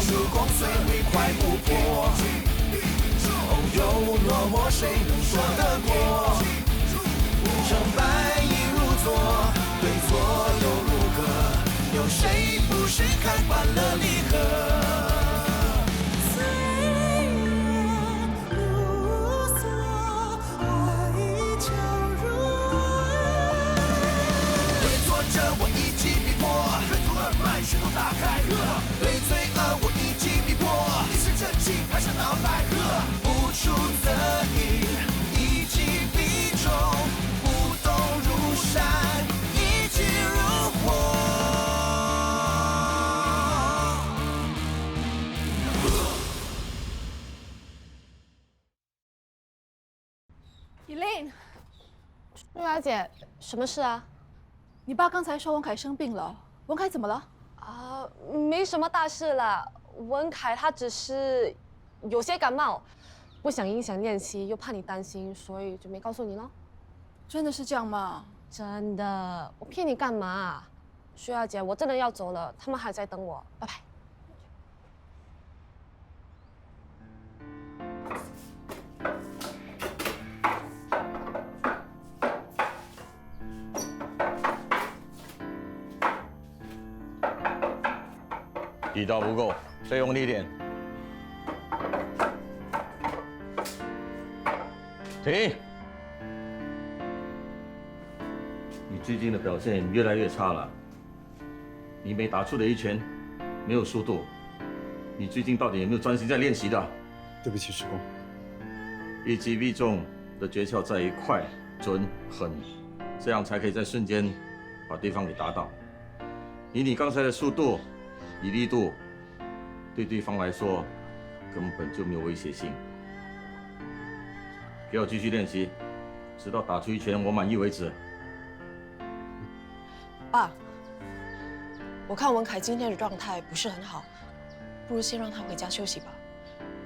如共虽会快不破。哦，有落寞谁能说得过？成败亦如昨，对错又如何？有谁不是看惯了离合？ 我一击必破，任督二脉血都打开，对罪恶我一击必破，一时正气排山倒海，不出则已，一击必中，不动如山，一击如火。Elaine，瑞儿姐，什么事啊？ 你爸刚才说文凯生病了，文凯怎么了？没什么大事啦。文凯他只是有些感冒，不想影响练习，又怕你担心，所以就没告诉你咯。真的是这样吗？真的，我骗你干嘛？瑞儿姐，我真的要走了，他们还在等我，拜拜。 力道不够，再用力一点。停！你最近的表现越来越差了。你每打出的一拳没有速度，你最近到底有没有专心在练习的？对不起，师公。一击必中的诀窍在于快、准、狠，这样才可以在瞬间把对方给打倒。以你刚才的速度。 以力度，对对方来说根本就没有威胁性。给我继续练习，直到打出一拳我满意为止。爸，我看文凯今天的状态不是很好，不如先让他回家休息吧。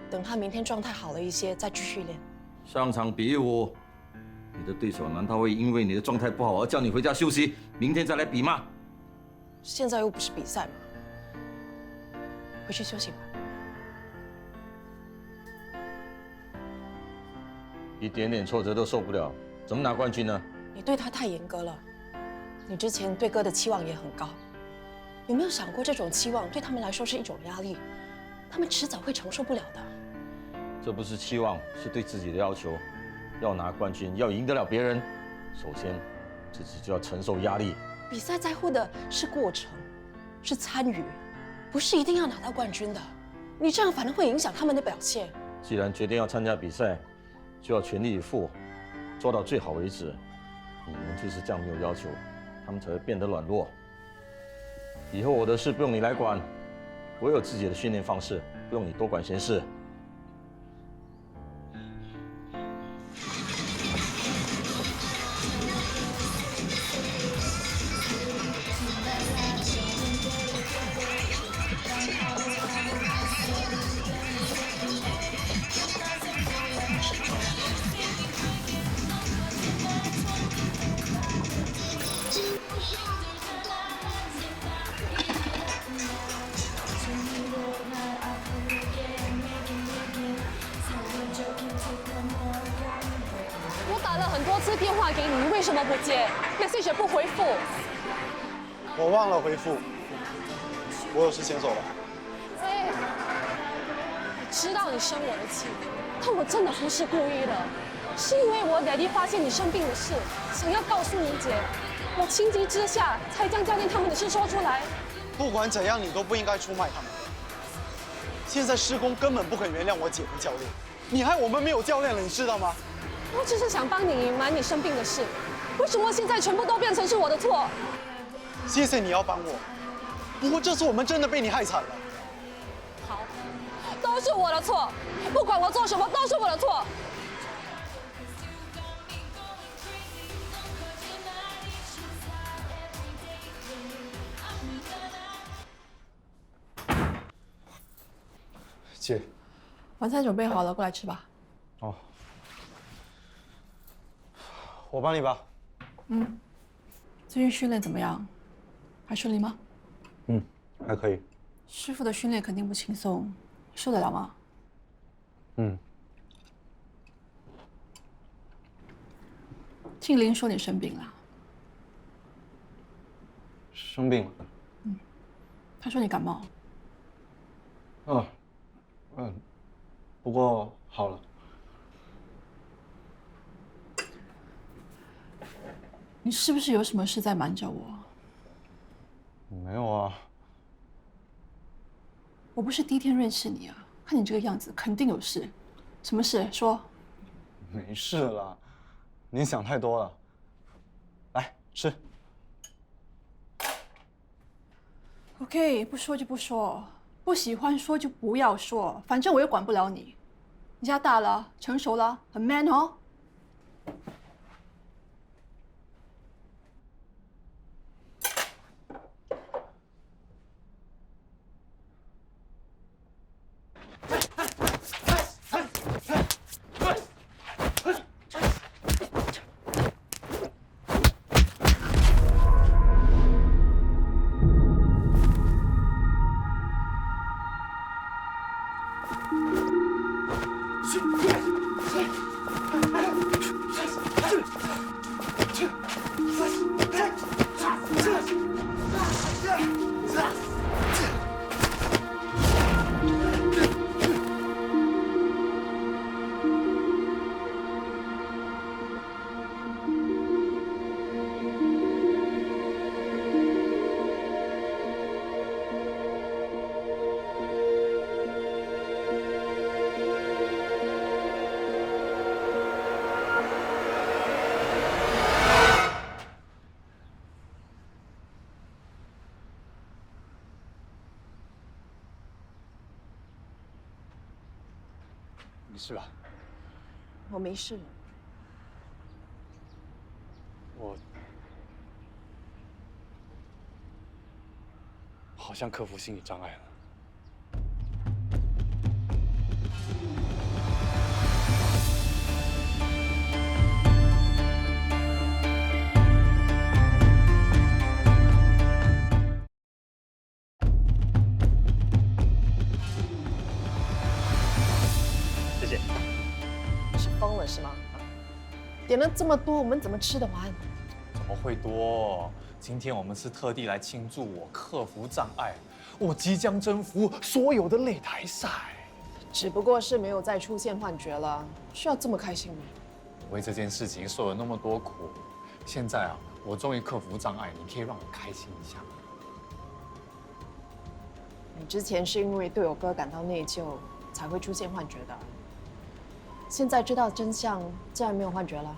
等他明天状态好了一些，再继续练。上场比武，你的对手难道会因为你的状态不好而叫你回家休息，明天再来比吗？现在又不是比赛嘛。 回去休息吧。一点点挫折都受不了，怎么拿冠军呢？你对他太严格了，你之前对哥的期望也很高，有没有想过这种期望对他们来说是一种压力，他们迟早会承受不了的。这不是期望，是对自己的要求。要拿冠军，要赢得了别人，首先自己就要承受压力。比赛在乎的是过程，是参与。 不是一定要拿到冠军的，你这样反而会影响他们的表现。既然决定要参加比赛，就要全力以赴，做到最好为止。你们就是这样没有要求，他们才会变得软弱。以后我的事不用你来管，我有自己的训练方式，不用你多管闲事。我打了很多次电话给你，你为什么不接 ？message 不回复。我忘了回复，我有事先走了。哎，我知道你生我的气，但我真的不是故意的，是因为我daddy发现你生病的事，想要告诉你姐，我情急之下才将教练他们的事说出来。不管怎样，你都不应该出卖他们。现在师公根本不肯原谅我姐的教练，你害我们没有教练了，你知道吗？我只是想帮你隐瞒你生病的事，为什么现在全部都变成是我的错？谢谢你要帮我，不过这次我们真的被你害惨了。好，都是我的错，不管我做什么都是我的错。姐，晚餐准备好了，过来吃吧。哦，我帮你吧。最近训练怎么样？还顺利吗？还可以。师傅的训练肯定不轻松，受得了吗？嗯。听林说你生病了。生病了。他说你感冒。不过好了。你是不是有什么事在瞒着我？没有啊。我不是第一天认识你啊，看你这个样子，肯定有事。什么事？说。没事了，您想太多了。来吃。OK， 不说就不说，不喜欢说就不要说，反正我又管不了你。你家大了，成熟了，很 man 哦。没事吧？我没事。我好像克服心理障碍了。谢谢。是疯了是吗？点了这么多，我们怎么吃得完？怎么会多？今天我们是特地来庆祝我克服障碍，我即将征服所有的擂台赛。只不过是没有再出现幻觉了，需要这么开心吗？为这件事情受了那么多苦，现在啊，我终于克服障碍，你可以让我开心一下吗？你之前是因为对我哥感到内疚，才会出现幻觉的。现在知道真相，自然没有幻觉了。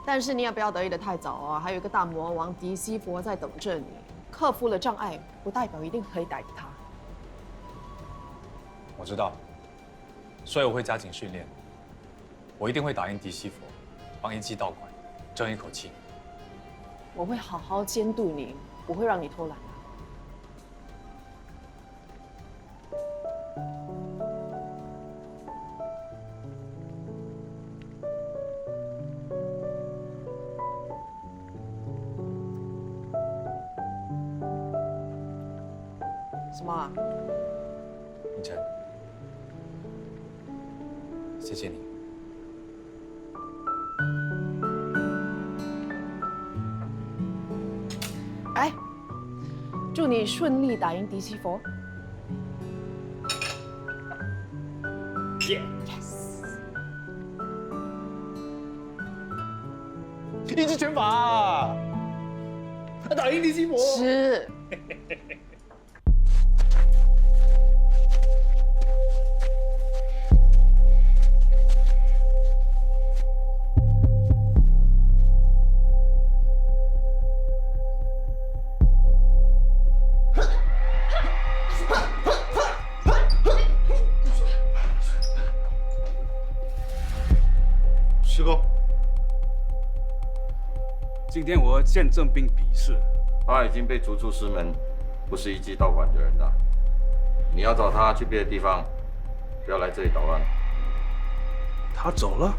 但是你也不要得意的太早啊，还有一个大魔王迪西佛在等着你。克服了障碍，不代表一定可以打赢他。我知道，所以我会加紧训练，我一定会打赢迪西佛，帮一击道馆争一口气。我会好好监督你，不会让你偷懒的。什么啊？应晨，谢谢你。哎，祝你顺利打赢迪西佛。一击拳法，打赢迪西佛。是。师公，今天我要见正兵比试，他已经被逐出师门，不是一击道馆的人了。你要找他去别的地方，不要来这里捣乱。他走了。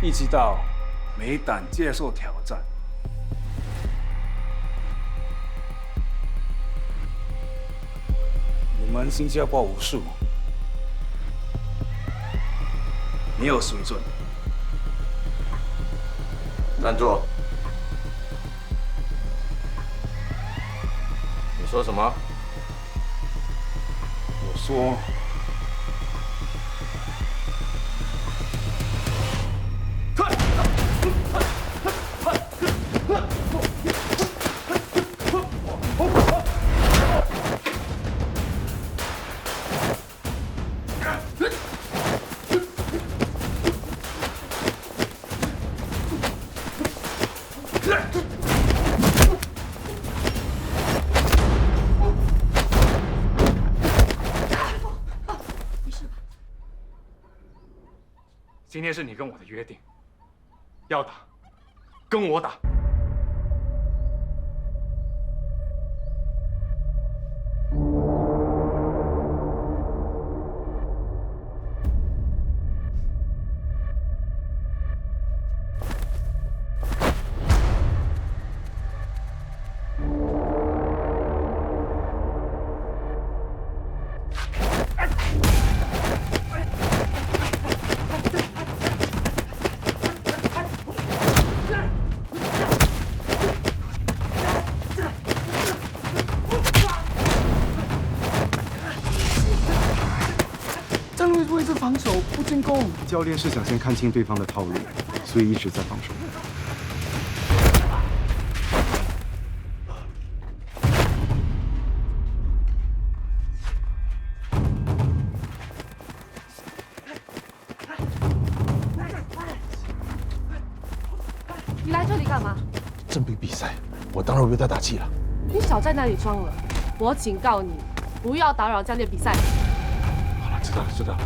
一直到没胆接受挑战。你们新加坡武术没有水准。站住！你说什么？我说，今天是你跟我的约定，要打，跟我打。站位位置防守，不进攻。教练是想先看清对方的套路，所以一直在防守。你来这里干嘛？正比比赛，我当然为他打气了。你少在那里装了！我警告你，不要打扰教练比赛。好了，知道了，知道了。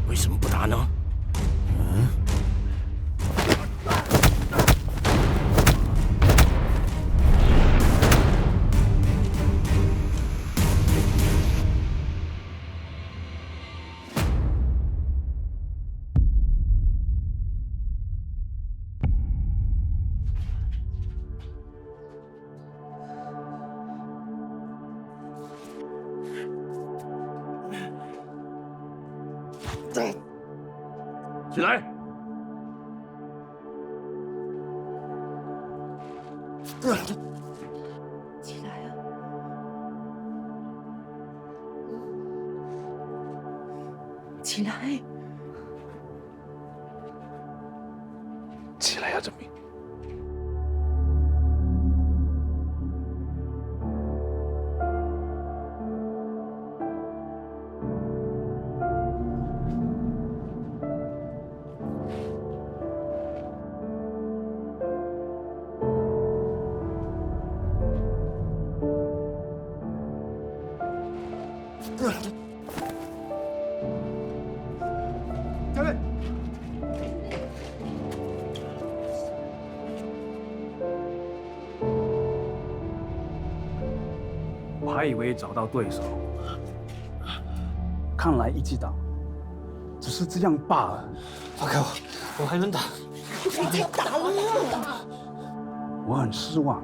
为什么不打呢？起来！起来啊！起来！起来呀，郑明！教练，我还以为找到对手，看来一击打只是这样罢了。放开我，我还能打。不要打了！我很失望。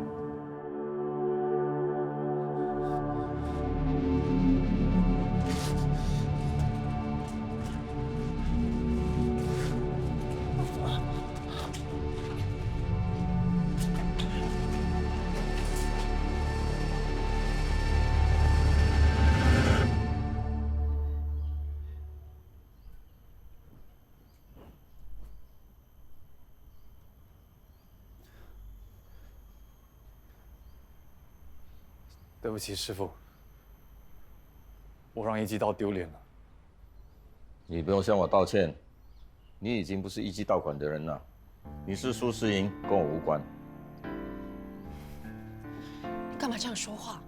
对不起，师傅，我让一击道丢脸了。你不用向我道歉，你已经不是一击道馆的人了，你是输是赢跟我无关。你干嘛这样说话？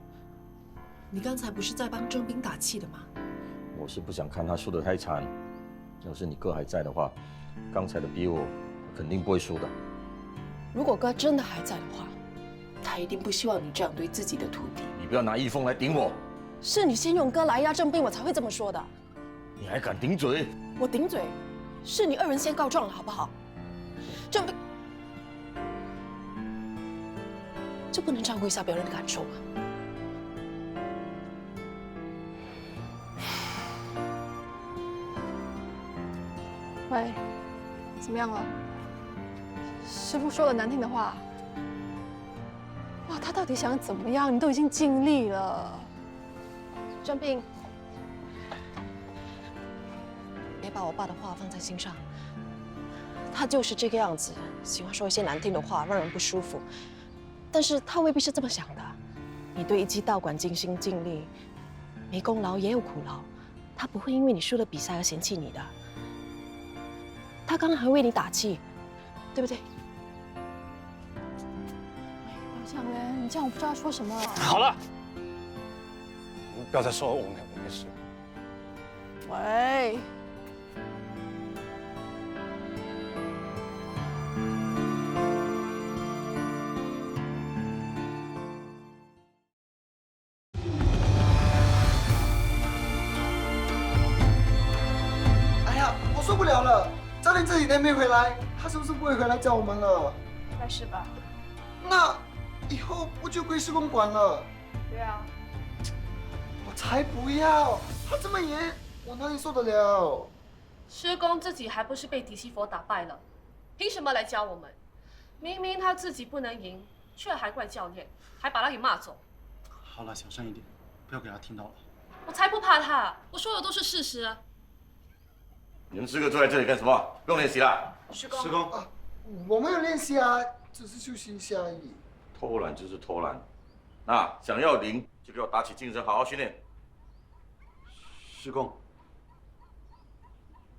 你刚才不是在帮郑斌打气的吗？我是不想看他输得太惨。要是你哥还在的话，刚才的比武肯定不会输的。如果哥真的还在的话，他一定不希望你这样对自己的徒弟。你不要拿易峰来顶我。是你先用哥来压郑斌，我才会这么说的。你还敢顶嘴？我顶嘴，是你二人先告状了，好不好？郑斌，就不能照顾一下别人的感受吗？喂，怎么样了？师傅说了难听的话。哇，他到底想怎么样？你都已经尽力了。郑斌，别把我爸的话放在心上。他就是这个样子，喜欢说一些难听的话，让人不舒服。但是他未必是这么想的。你对一击道馆尽心尽力，没功劳也有苦劳，他不会因为你输了比赛而嫌弃你的。他刚刚还为你打气，对不对？这样嘞，你这样我不知道说什么。好了，不要再说了，我没事。喂。哎呀，我受不了了！教练这几天没回来，他是不是不会回来教我们了？应该是吧。那以后不就归师公管了？对啊。我才不要！他这么严，我哪里受得了？师公自己还不是被狄西佛打败了，凭什么来教我们？明明他自己不能赢，却还怪教练，还把他给骂走。好了，小声一点，不要给他听到了。我才不怕他，我说的都是事实。你们4个坐在这里干什么？不用练习了。师公。师公啊，我没有练习啊，只是休息一下而已。偷懒就是偷懒，那想要赢就给我打起精神，好好训练。师公，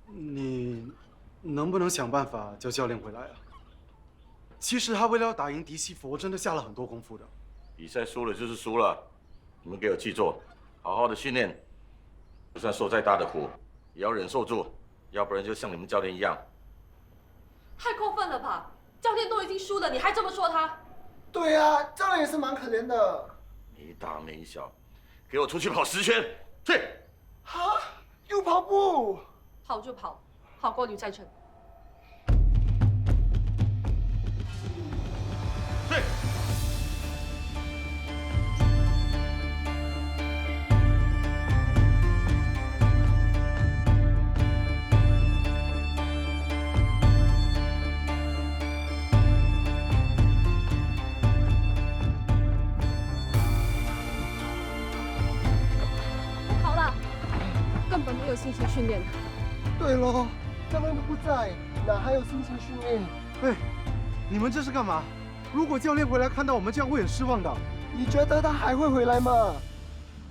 你能不能想办法叫教练回来啊？其实他为了要打赢狄西佛，真的下了很多功夫的。比赛输了就是输了，你们给我记住，好好的训练，就算受再大的苦，也要忍受住，要不然就像你们教练一样。太过分了吧！教练都已经输了，你还这么说他？对啊，教练也是蛮可怜的。没大没小，给我出去跑10圈，去！哈，又跑步？跑就跑，好过女战成。去！根本没有心情训练。对喽，教练都不在，哪还有心情训练？哎，你们这是干嘛？如果教练回来看到我们这样，会很失望的。你觉得他还会回来吗？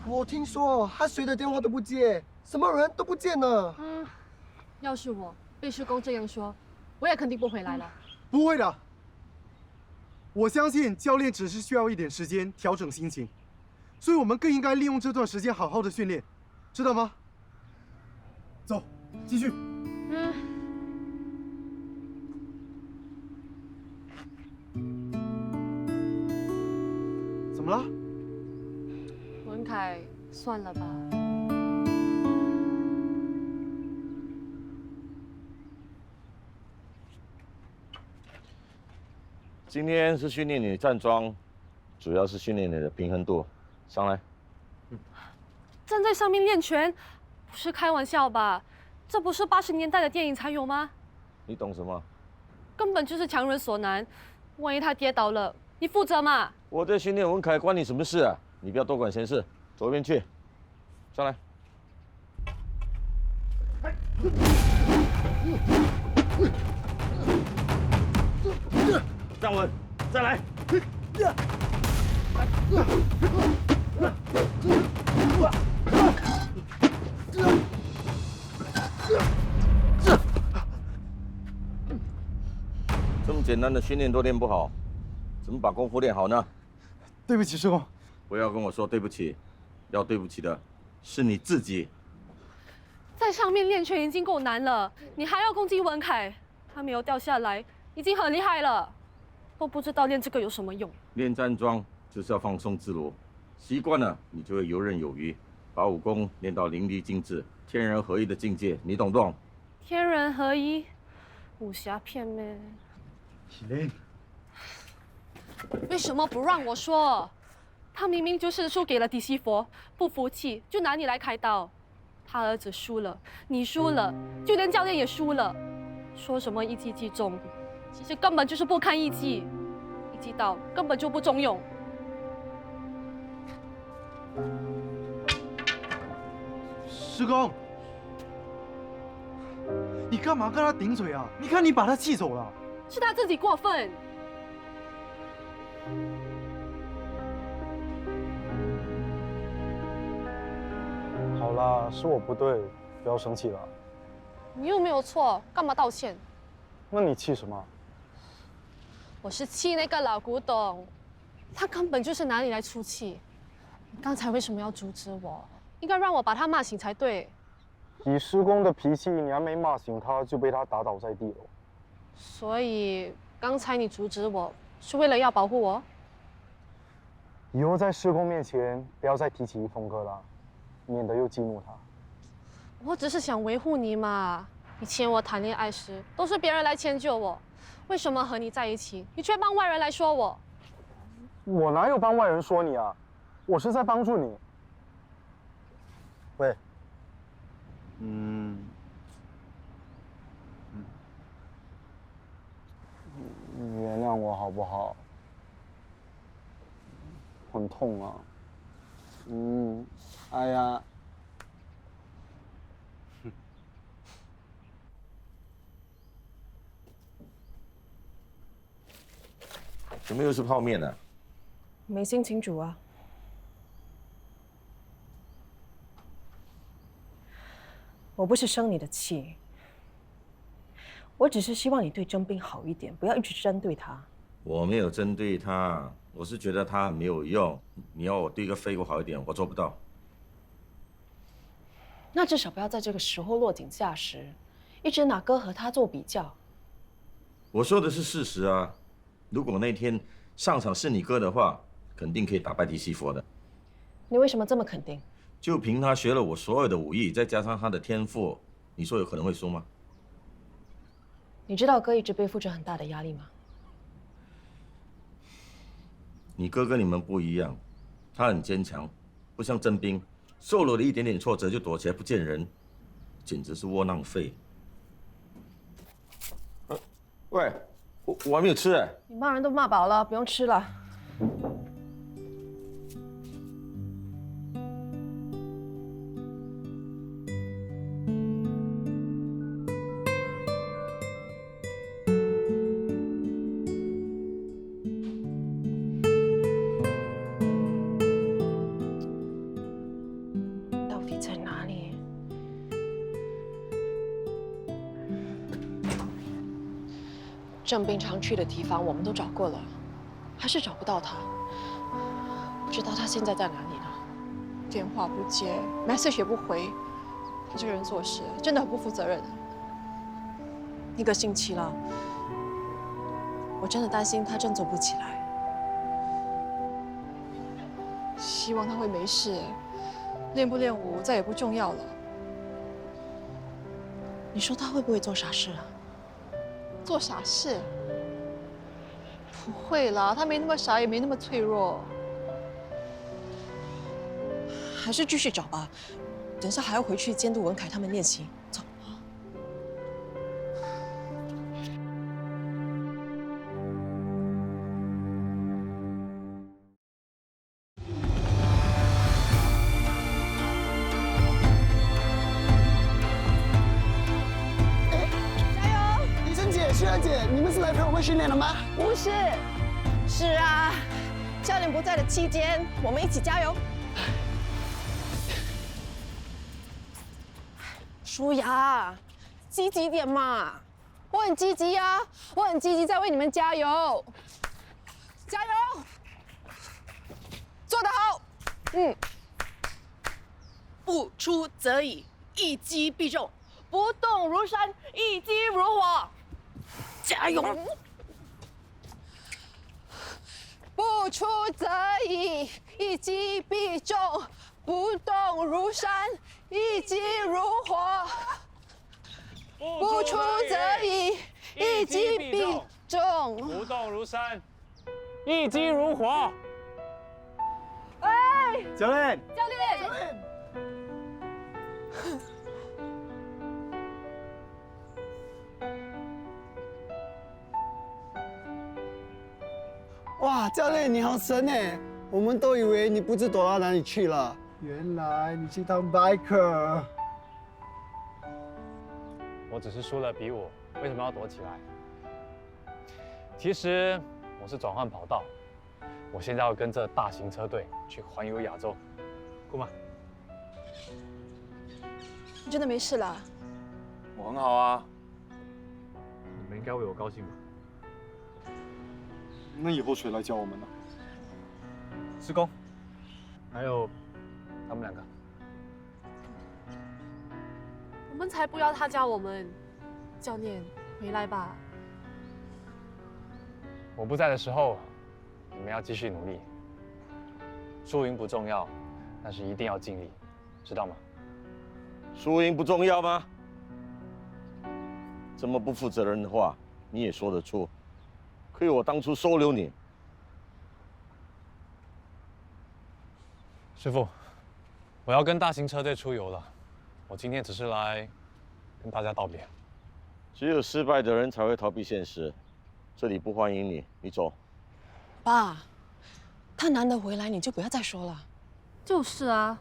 我听说他谁的电话都不接，什么人都不见了。要是我被师公这样说，我也肯定不回来了。不会的，我相信教练只是需要一点时间调整心情，所以我们更应该利用这段时间好好的训练，知道吗？走，继续。怎么了？文凯，算了吧。今天是训练你的站桩，主要是训练你的平衡度。上来。站在上面练拳，不是开玩笑吧？这不是80年代的电影才有吗？你懂什么？根本就是强人所难。万一他跌倒了，你负责嘛？我在训练文凯，关你什么事啊？你不要多管闲事，走一边去。上来。站稳，再来。这么简单的训练都练不好，怎么把功夫练好呢？对不起，师公。不要跟我说对不起，要对不起的是你自己。在上面练拳已经够难了，你还要攻击文凯，他没有掉下来，已经很厉害了，都不知道练这个有什么用。练站桩就是要放松自如，习惯了你就会游刃有余，把武功练到淋漓尽致、天人合一的境界，你懂不懂？天人合一，武侠片咩？为什么不让我说？他明明就是输给了迪西佛，不服气就拿你来开刀。他儿子输了，你输了，就连教练也输了。说什么一击即中，其实根本就是不堪一击，一击刀根本就不中用。师公，你干嘛跟他顶嘴啊？你看你把他气走了。是他自己过分。好啦，是我不对，不要生气了。你又没有错，干嘛道歉？那你气什么？我是气那个老古董，他根本就是拿你来出气。你刚才为什么要阻止我？应该让我把他骂醒才对。以师公的脾气，你还没骂醒他，就被他打倒在地了。所以刚才你阻止我，是为了要保护我？以后在师公面前不要再提起一峰哥了，免得又激怒他。我只是想维护你嘛。以前我谈恋爱时，都是别人来迁就我，为什么和你在一起，你却帮外人来说我？我哪有帮外人说你啊？我是在帮助你。喂，原谅我好不好？很痛啊。哎呀。怎么又是泡面呢？没心情煮啊。我不是生你的气，我只是希望你对征兵好一点，不要一直针对他。我没有针对他，我是觉得他没有用。你要我对一个废物好一点，我做不到。那至少不要在这个时候落井下石，一直拿哥和他做比较。我说的是事实啊。如果那天上场是你哥的话，肯定可以打败迪西佛的。你为什么这么肯定？就凭他学了我所有的武艺，再加上他的天赋，你说有可能会输吗？你知道哥一直背负着很大的压力吗？你哥跟你们不一样，他很坚强，不像征兵，受了一点点挫折就躲起来不见人，简直是窝囊废。喂，我还没有吃哎。你骂人都骂饱了，不用吃了。到底在哪里？郑兵常去的地方我们都找过了，还是找不到他。不知道他现在在哪里呢？电话不接 ，message 也不回，他这个人做事真的很不负责任。一个星期了，我真的担心他振作不起来。希望他会没事，练不练武再也不重要了。你说他会不会做傻事啊？做傻事？不会啦，他没那么傻，也没那么脆弱。还是继续找吧，等下还要回去监督文凯他们练习。走。李晨姐、薛儿姐，你们是来陪我们训练的吗？不是，是啊，教练不在的期间，我们一起加油。舒雅，积极点嘛！我很积极啊，我很积极在为你们加油，加油，做得好，不出则已，一击必中，不动如山，一击如火，加油！不出则已，一击必中，不动如山，一击如火。不出则已，一击必中。不动如山，一击如火。教练，教练，哇，教练你好神哎！我们都以为你不知躲到哪里去了，原来你去当 biker。我只是输了比武，为什么要躲起来？其实我是转换跑道，我现在要跟着大型车队去环游亚洲，酷吗？你真的没事啦？我很好啊，你们应该为我高兴吧？那以后谁来教我们呢？施工，还有他们两个。我们才不要他教我们。教练，回来吧。我不在的时候，你们要继续努力。输赢不重要，但是一定要尽力，知道吗？输赢不重要吗？这么不负责任的话，你也说得出？亏我当初收留你。师傅，我要跟大型车队出游了。我今天只是来跟大家道别。只有失败的人才会逃避现实，这里不欢迎你，你走。爸，他难得回来，你就不要再说了。就是啊，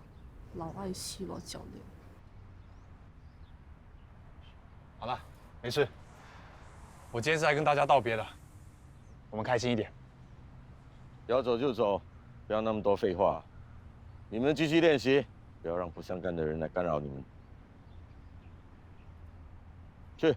老爱奚落教练。好了，没事。我今天是来跟大家道别的，我们开心一点。要走就走，不要那么多废话。你们继续练习，不要让不相干的人来干扰你们。去。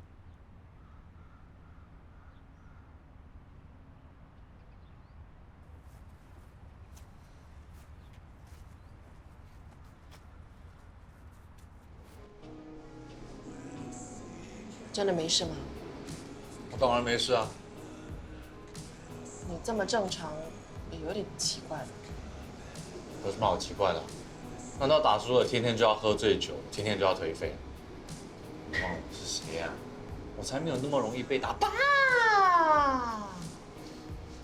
真的没事吗？我当然没事啊。你这么正常，也有点奇怪了。有什么好奇怪的？难道打输了天天就要喝醉酒，天天就要颓废？你忘了我是谁呀？我才没有那么容易被打。爸，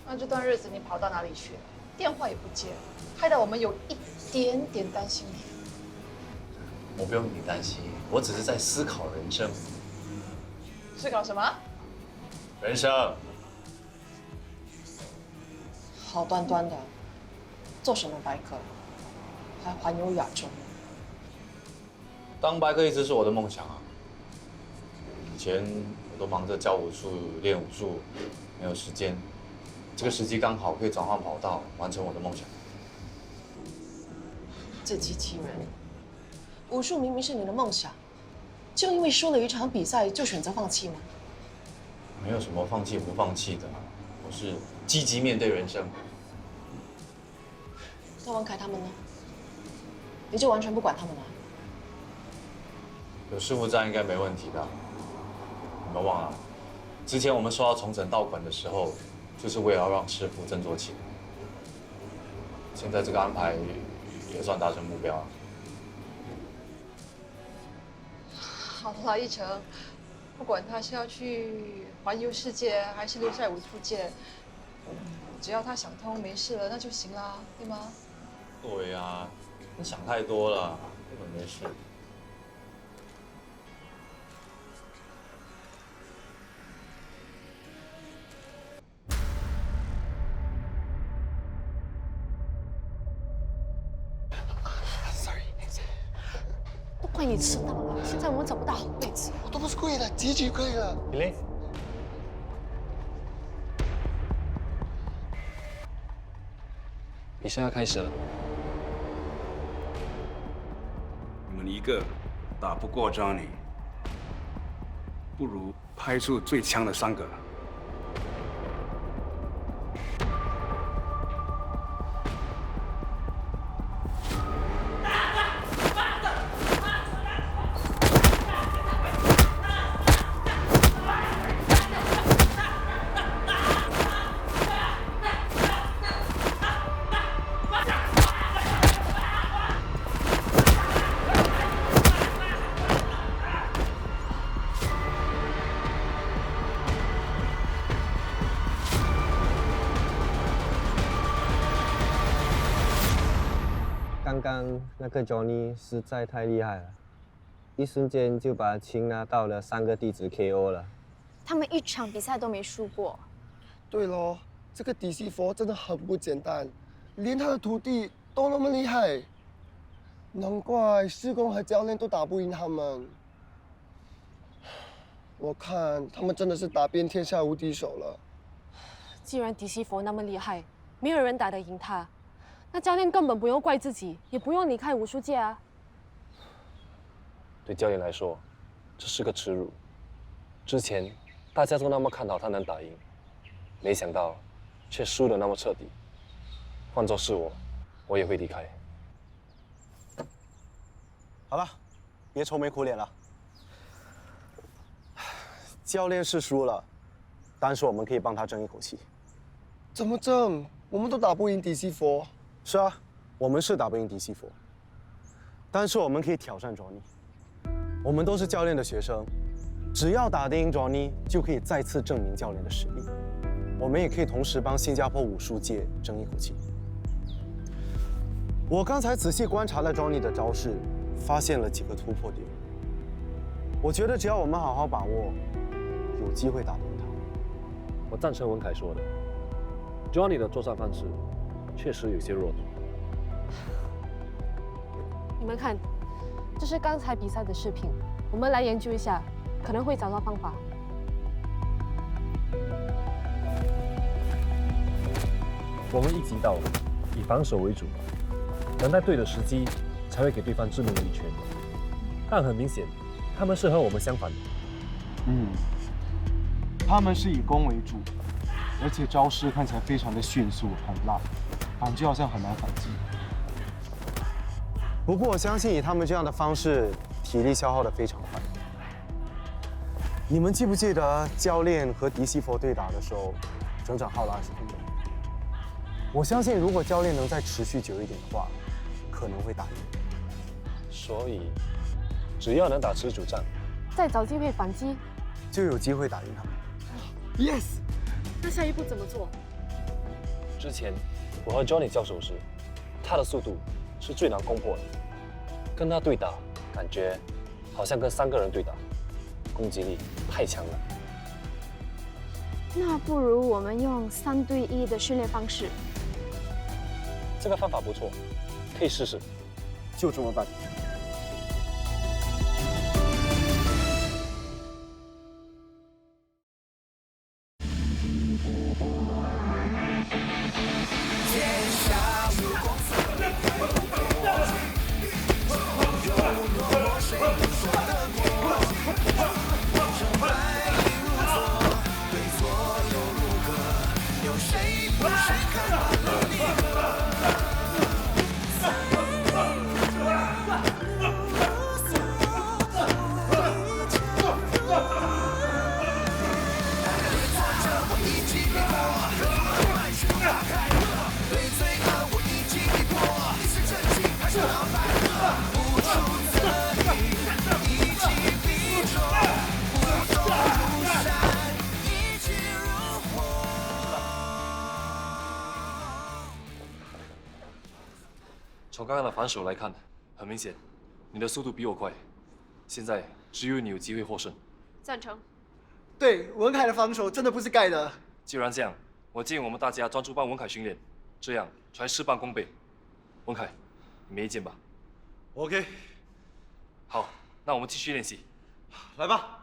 那这段日子你跑到哪里去了？电话也不接，害得我们有一点点担心你。我不用你担心，我只是在思考人生。思考什么？人生。好端端的，做什么白客，还环游亚洲？当白客一直是我的梦想啊。以前我都忙着教武术、练武术，没有时间。这个时机刚好可以转换跑道，完成我的梦想。自欺欺人！武术明明是你的梦想，就因为输了一场比赛就选择放弃吗？没有什么放弃不放弃的，我是积极面对人生。那王凯他们呢？你就完全不管他们了？有师傅在应该没问题的。你们忘了，之前我们说要重整道馆的时候，就是为了要让师傅振作起来。现在这个安排也算达成目标了。好了，一成，不管他是要去环游世界，还是留在武术界，只要他想通没事了，那就行啦，对吗？对呀，你想太多了，根本没事。都怪你迟到了，现在我们找不到好位置。我都不是故意的，极其故意的。你嘞？比赛要开始了。你们一个打不过 Johnny，不如派出最强的3个。刚刚那个 Johnny 实在太厉害了，一瞬间就把擒拿到了3个弟子 KO 了。他们一场比赛都没输过。对咯，这个DC佛真的很不简单，连他的徒弟都那么厉害，难怪师公和教练都打不赢他们。我看他们真的是打遍天下无敌手了。既然迪西佛那么厉害，没有人打得赢他，那教练根本不用怪自己，也不用离开武术界啊。对教练来说，这是个耻辱。之前大家都那么看好他能打赢，没想到却输得那么彻底。换作是我也会离开。好了，别愁眉苦脸了。教练是输了，但是我们可以帮他争一口气。怎么争？我们都打不赢迪西佛。是啊，我们是打不赢迪西佛，但是我们可以挑战 Johnny。我们都是教练的学生，只要打得赢 Johnny， 就可以再次证明教练的实力。我们也可以同时帮新加坡武术界争一口气。我刚才仔细观察了 Johnny 的招式，发现了几个突破点。我觉得只要我们好好把握，有机会打得赢他。我赞成文凯说的 ，Johnny 的作战方式确实有些弱。你们看，这是刚才比赛的视频，我们来研究一下，可能会找到方法。我们一击到，以防守为主，等待对的时机才会给对方致命的一拳。但很明显，他们是和我们相反的。他们是以攻为主，而且招式看起来非常的迅速、很辣，感觉好像很难反击。不过我相信以他们这样的方式，体力消耗的非常快。你们记不记得教练和迪西佛对打的时候，整整耗了20分钟？我相信如果教练能再持续久一点的话，可能会打赢。所以，只要能打持久战，再找机会反击，就有机会打赢他们。Yes。那下一步怎么做？之前我和 Johnny 交手时，他的速度是最难攻破的。跟他对打，感觉好像跟3个人对打，攻击力太强了。那不如我们用3对1的训练方式。这个方法不错，可以试试。就这么办。从刚刚的反手来看，很明显，你的速度比我快。现在只有你有机会获胜。赞成。对，文凯的防守真的不是盖的。既然这样，我建议我们大家专注帮文凯训练，这样才事半功倍。文凯，你没意见吧 ？OK。好，那我们继续练习。来吧。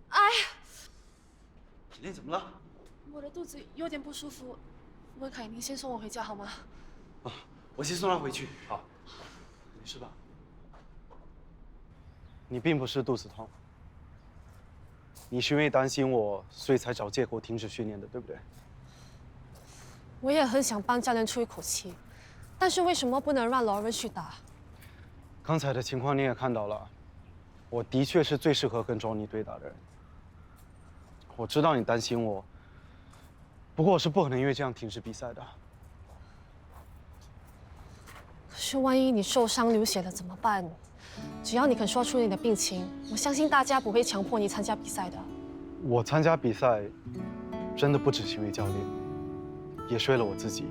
哎，今天怎么了？我的肚子有点不舒服，文凯，您先送我回家好吗？我先送他回去。好，没事吧？你并不是肚子痛，你是因为担心我，所以才找借口停止训练的，对不对？我也很想帮教练出一口气，但是为什么不能让劳伦去打？刚才的情况你也看到了，我的确是最适合跟 Johnny 对打的人。我知道你担心我，不过我是不可能因为这样停止比赛的。可是万一你受伤流血了怎么办？只要你肯说出你的病情，我相信大家不会强迫你参加比赛的。我参加比赛，真的不只是因为教练，也是为了我自己。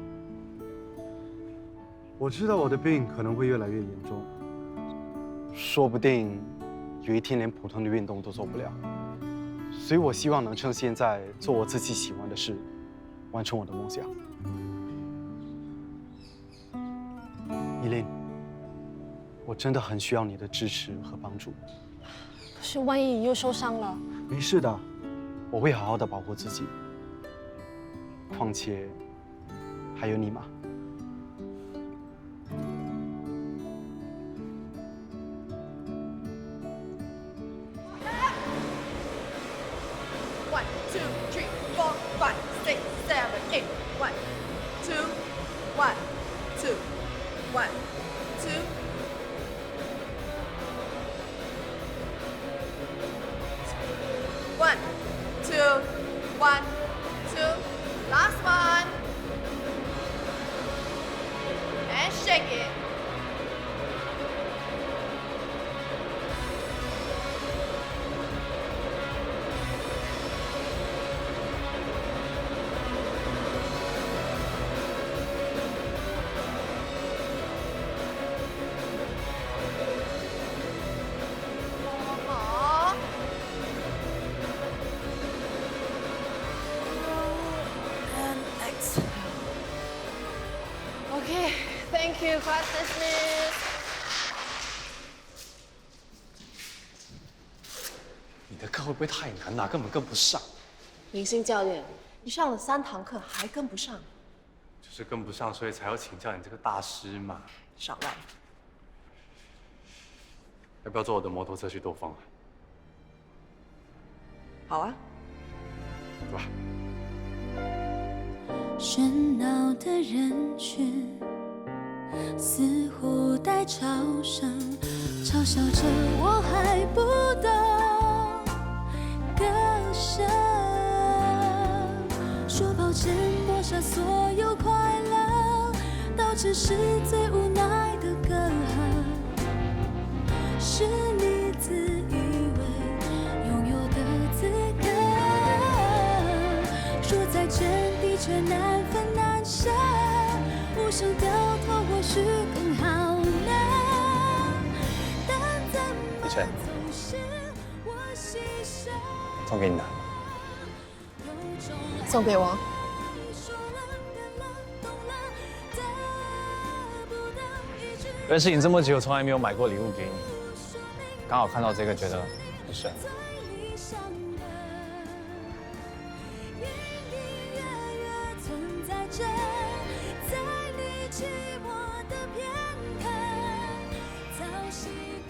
我知道我的病可能会越来越严重，说不定有一天连普通的运动都做不了。所以我希望能趁现在做我自己喜欢的事，完成我的梦想。依琳，我真的很需要你的支持和帮助。可是万一你又受伤了，没事的，我会好好的保护自己。况且还有你嘛。1 2 3 4 5 6 7 8 1 2 1 2 1 2 1 2 1 2 last one and shake it. Okay, thank you, class dismissed. 你的课会不会太难了？根本跟不上。明星教练，你上了3堂课还跟不上，就是跟不上，所以才要请教你这个大师嘛。少来。要不要坐我的摩托车去兜风啊？好啊。走吧。喧闹的人群，似乎带嘲声，嘲笑着我还不懂歌声。说抱歉，抹杀所有快乐，导致是最无奈的隔阂。是你自以为拥有的资格，说再见的确难分难舍，无声掉头或许更好呢。但怎么总是我牺牲？送给你的。送给我。认识你这么久，从来没有买过礼物给你，刚好看到这个，觉得很帅。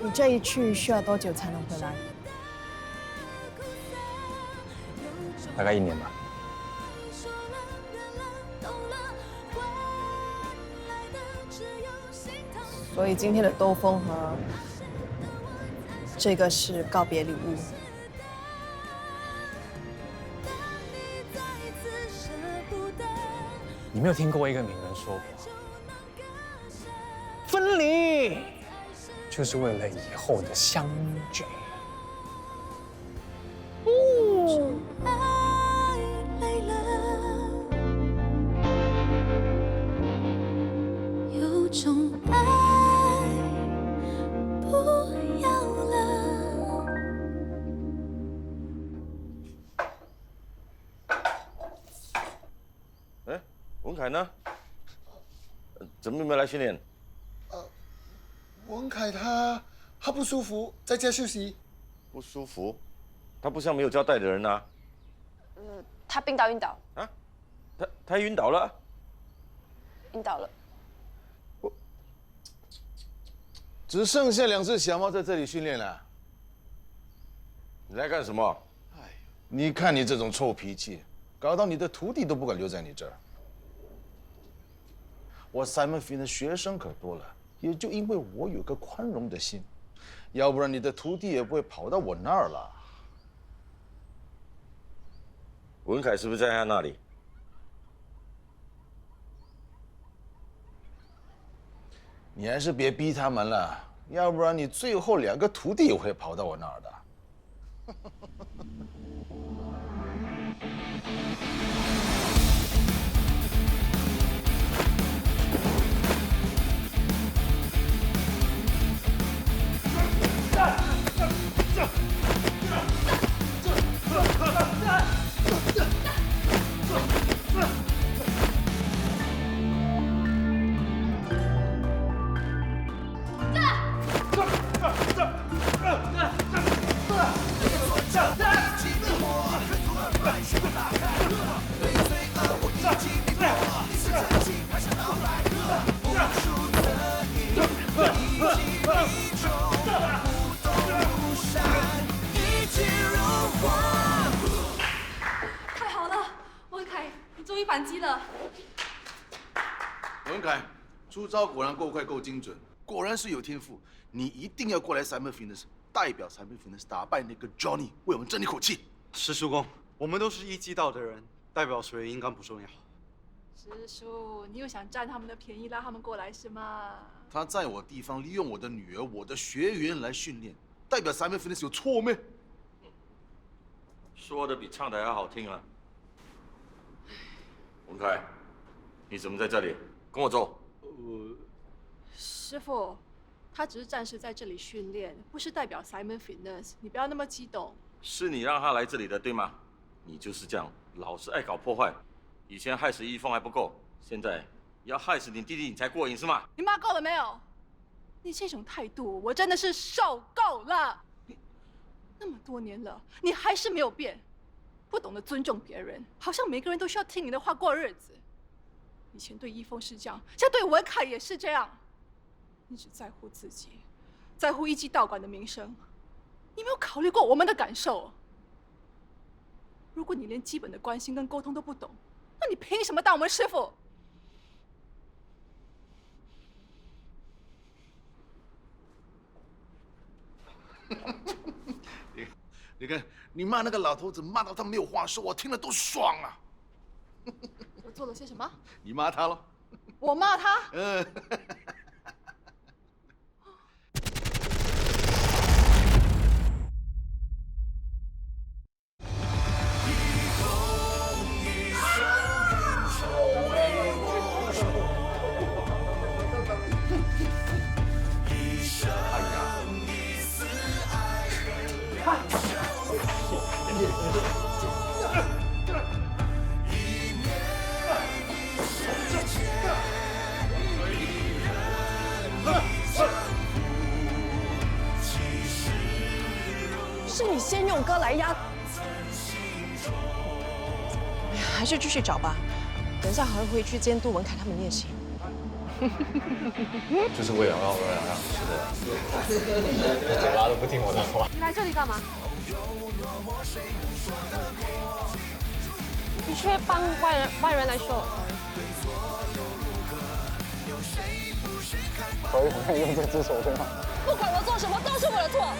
你这一去需要多久才能回来？大概1年吧。所以今天的兜风和这个是告别礼物。你没有听过一个名人说过，分离就是为了以后的相聚。有种爱不要了。哎，文凯呢？怎么没有来训练？文凯他不舒服，在家休息。不舒服？他不像没有交代的人啊。他晕倒。啊？他晕倒了？晕倒了。只剩下2只小猫在这里训练了。你来干什么？哎呀，你看你这种臭脾气，搞到你的徒弟都不敢留在你这儿。我 Simon Finn 的学生可多了，也就因为我有个宽容的心，要不然你的徒弟也不会跑到我那儿了。文凯是不是在他那里？你还是别逼他们了，要不然你最后2个徒弟也会跑到我那儿的。太好了，文凯，你终于反击了。文凯，出招果然够快够精准，果然是有天赋。你一定要过来 Simon Fitness， 代表 Simon Fitness 打败那个 Johnny， 为我们争一口气。师叔公，我们都是一击道的人，代表谁应该不重要。师叔，你又想占他们的便宜，拉他们过来是吗？他在我地方利用我的女儿、我的学员来训练，代表 Simon Fitness 有错没？说的比唱的还好听啊！文凯，你怎么在这里？跟我走。师傅，他只是暂时在这里训练，不是代表 Simon Fitness， 你不要那么激动。是你让他来这里的，对吗？你就是这样，老是爱搞破坏。以前害死一峰还不够，现在要害死你弟弟，你才过瘾是吗？你骂够了没有？你这种态度，我真的是受够了。那么多年了，你还是没有变，不懂得尊重别人，好像每个人都需要听你的话过日子。以前对一峰是这样，现在对文凯也是这样。你只在乎自己，在乎一击道馆的名声，你没有考虑过我们的感受。如果你连基本的关心跟沟通都不懂，那你凭什么当我们师傅？你看，你骂那个老头子，骂到他没有话说，我听了都爽啊！我做了些什么？你骂他了？我骂他？是你先用歌来压，还是继续找吧。等一下还会去监督文凯他们练习。就是为了让吃的，嘴巴都不听我的话。你来这里干嘛？你却帮外人来说。所以我愿意用这只手对吗？不管我做什么，都是我的错。